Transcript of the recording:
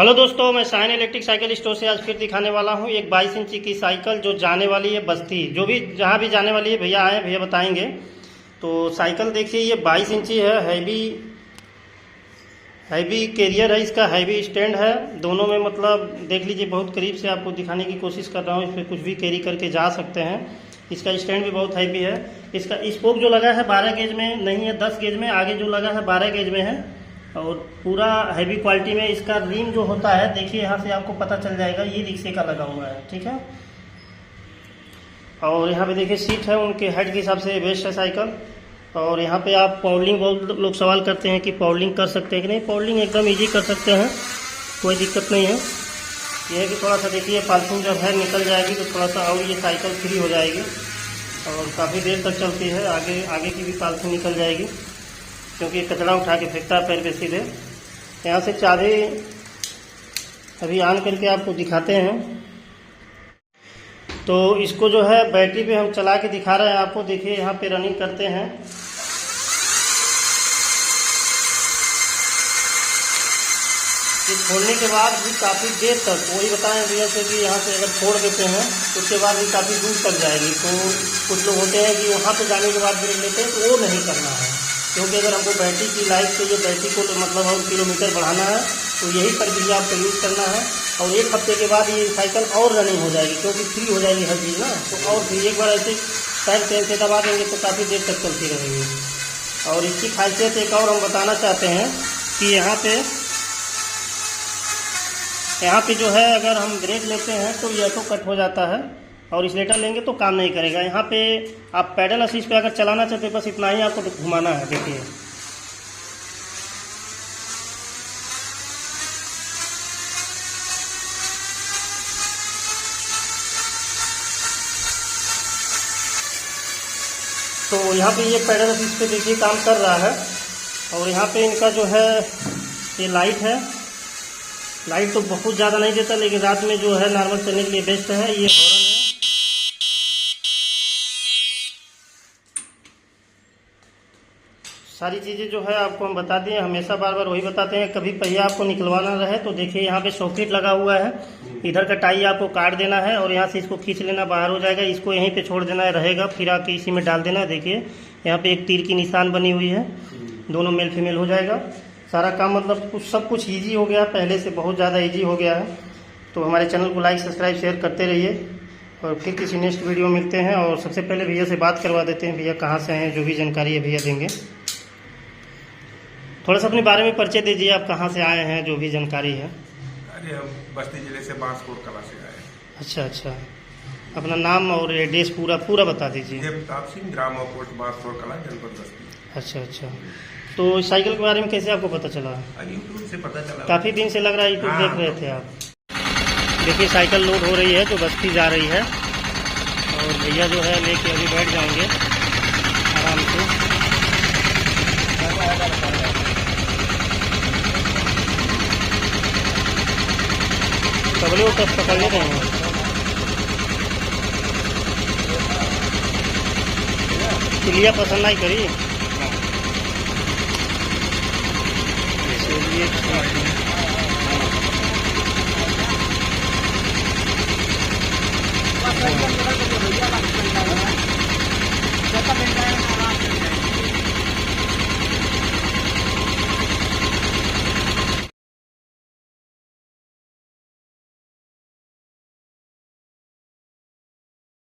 Hello दोस्तों, मैं shine electric cycle store से आज फिर दिखाने वाला हूं एक 22 इंची की साइकिल जो जाने वाली है बस्ती। जो भी जहां भी जाने वाली है भैया आए, भैया बताएंगे। तो साइकिल देखिए, ये 22 इंची है, हैवी कैरियर है, इसका हैवी स्टैंड है। दोनों में मतलब देख लीजिए, बहुत करीब से आपको दिखाने की कोशिश कर रहा हूँ। इस पर कुछ भी कैरी करके जा सकते हैं। इसका स्टैंड भी बहुत हैवी है। इसका स्पोक जो लगा है 12 गेज में नहीं है, 10 गेज में। आगे जो लगा है 12 गेज में है और पूरा हैवी क्वालिटी में। इसका रिम जो होता है, देखिए यहाँ से आपको पता चल जाएगा, ये रिक्शे का लगा हुआ है, ठीक है। और यहाँ पे देखिए सीट है, उनके हेड के हिसाब से बेस्ट है साइकिल। और यहाँ पे आप पावलिंग, बहुत लोग सवाल करते हैं कि पावलिंग कर सकते हैं कि नहीं। पावलिंग एकदम इजी कर सकते हैं, कोई दिक्कत नहीं है। यह है कि थोड़ा सा देखिए, पार्किंग जब है निकल जाएगी तो थोड़ा सा और ये साइकिल फ्री हो जाएगी और काफ़ी देर तक चलती है। आगे की भी पार्किंग निकल जाएगी, क्योंकि कचरा उठा के फेंकता है पैर पे सीधे। यहाँ से चाबी अभी ऑन करके आपको दिखाते हैं। तो इसको जो है बैटरी पे हम चला के दिखा रहे हैं आपको। देखिए यहाँ पे रनिंग करते हैं। ये खोलने के बाद भी काफ़ी देर तक, वही बताएं भैया से कि यहाँ से अगर छोड़ देते हैं तो उसके बाद भी काफ़ी दूर तक जाएगी। तो कुछ लोग होते हैं कि वहाँ पे जाने के बाद ब्रेक लेते हैं, तो वो नहीं करना है। क्योंकि अगर हमको बैटरी की लाइफ चाहिए, बैटरी को तो मतलब और किलोमीटर बढ़ाना है, तो यही प्रक्रिया आपको यूज़ करना है। और 1 हफ्ते के बाद ये साइकिल और रनिंग हो जाएगी, क्योंकि फ्री हो जाएगी हर चीज़ ना। तो और फिर एक बार ऐसे पैर चैन से दबा देंगे तो काफ़ी देर तक चलती रहेगी। और इसकी खासियत एक और हम बताना चाहते हैं कि यहाँ पे जो है, अगर हम ब्रेक लेते हैं तो ये ऑटो कट हो जाता है, और एक्सीलेटर लेंगे तो काम नहीं करेगा। यहाँ पे आप पैडल असिस्ट पे अगर चलाना चाहते हैं, बस इतना ही आपको घुमाना है। देखिए तो यहाँ पे ये पैडल असिस्ट पे देखिए काम कर रहा है। और यहाँ पे इनका जो है ये लाइट है। लाइट तो बहुत ज़्यादा नहीं देता, लेकिन रात में जो है नॉर्मल चलने के लिए बेस्ट है। ये हॉर्न है। सारी चीज़ें जो है आपको हम बता दिए, हमेशा बार बार वही बताते हैं। कभी पहिया आपको निकलवाना रहे तो देखिए यहाँ पे सॉकेट लगा हुआ है। इधर का टाई आपको काट देना है और यहाँ से इसको खींच लेना, बाहर हो जाएगा। इसको यहीं पे छोड़ देना है, रहेगा, फिर आके इसी में डाल देना है। देखिए यहाँ पे एक तीर की निशान बनी हुई है, दोनों मेल फीमेल हो जाएगा। सारा काम मतलब सब कुछ ईजी हो गया, पहले से बहुत ज़्यादा ईजी हो गया है। तो हमारे चैनल को लाइक सब्सक्राइब शेयर करते रहिए, और फिर किसी नेक्स्ट वीडियो मिलते हैं। और सबसे पहले भैया से बात करवा देते हैं, भैया कहाँ से हैं, जो भी जानकारी है भैया देंगे। थोड़ा सा अपने बारे में परिचय दीजिए, आप कहाँ से आए हैं, जो भी जानकारी है। अरे हम बस्ती जिले से बांसकोट कला से आए। अच्छा, अपना नाम और एड्रेस पूरा बता दीजिए। देवताप सिंह, ग्राम पोस्ट बांसकोट कला, जनपद बस्ती। अच्छा। तो इस साइकिल के बारे में कैसे आपको पता चला? यूट्यूब से पता चला। काफ़ी दिन से लग रहा है यूट्यूब देख रहे थे आप। देखिए साइकिल लोड हो रही है, जो बस्ती जा रही है। और भैया जो है लेके अभी बैठ जाएंगे आराम से। कबले वो तब पकड़ने रहे हैं। चिलिया पसंद नहीं करी, इसलिए